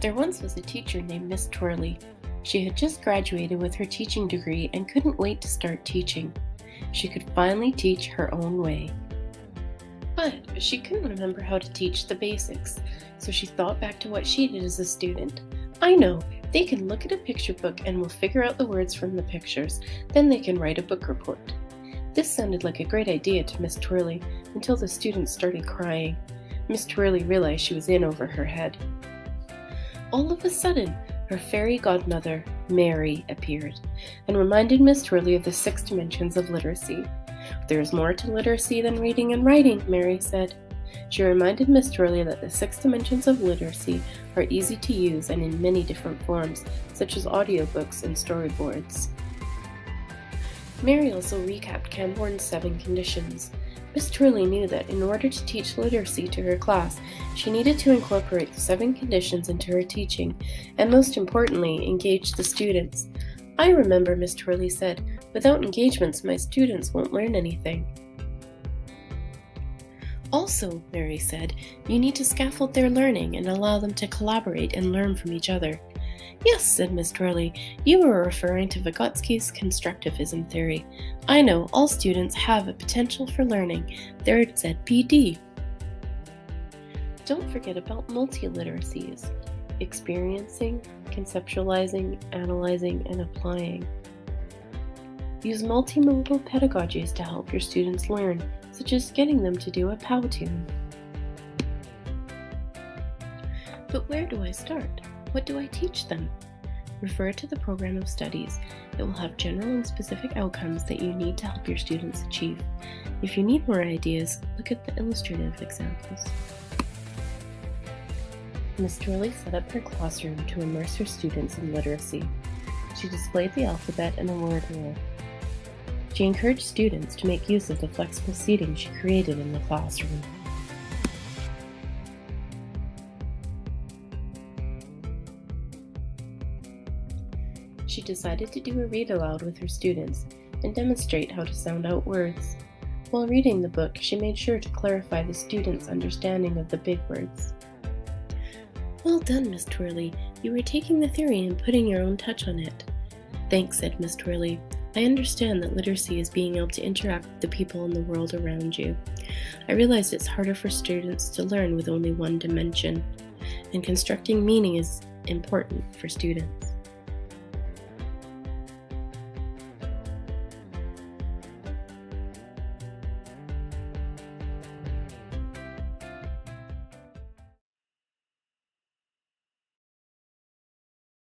There once was a teacher named Miss Twirly. She had just graduated with her teaching degree and couldn't wait to start teaching. She could finally teach her own way. But she couldn't remember how to teach the basics, so she thought back to what she did as a student. I know, they can look at a picture book and will figure out the words from the pictures, then they can write a book report. This sounded like a great idea to Miss Twirly until the students started crying. Miss Twirly realized she was in over her head. All of a sudden, her fairy godmother, Mary, appeared and reminded Miss Twirly of the 6 dimensions of literacy. There is more to literacy than reading and writing, Mary said. She reminded Miss Twirly that the 6 dimensions of literacy are easy to use and in many different forms, such as audiobooks and storyboards. Mary also recapped Camborne's 7 conditions. Miss Twirly knew that in order to teach literacy to her class, she needed to incorporate the 7 conditions into her teaching, and most importantly, engage the students. I remember, Miss Twirly said, without engagements, my students won't learn anything. Also, Mary said, you need to scaffold their learning and allow them to collaborate and learn from each other. Yes, said Miss Twirly, you were referring to Vygotsky's constructivism theory. I know all students have a potential for learning. They're ZPD. Don't forget about multiliteracies: experiencing, conceptualizing, analyzing, and applying. Use multimodal pedagogies to help your students learn, such as getting them to do a POW tune. But where do I start? What do I teach them? Refer to the program of studies. It will have general and specific outcomes that you need to help your students achieve. If you need more ideas, look at the illustrative examples. Miss Twirly set up her classroom to immerse her students in literacy. She displayed the alphabet and a word wheel. She encouraged students to make use of the flexible seating she created in the classroom. She decided to do a read aloud with her students and demonstrate how to sound out words. While reading the book, she made sure to clarify the students' understanding of the big words. Well done, Miss Twirly. You were taking the theory and putting your own touch on it. Thanks, said Miss Twirly. I understand that literacy is being able to interact with the people in the world around you. I realize it's harder for students to learn with only one dimension, and constructing meaning is important for students.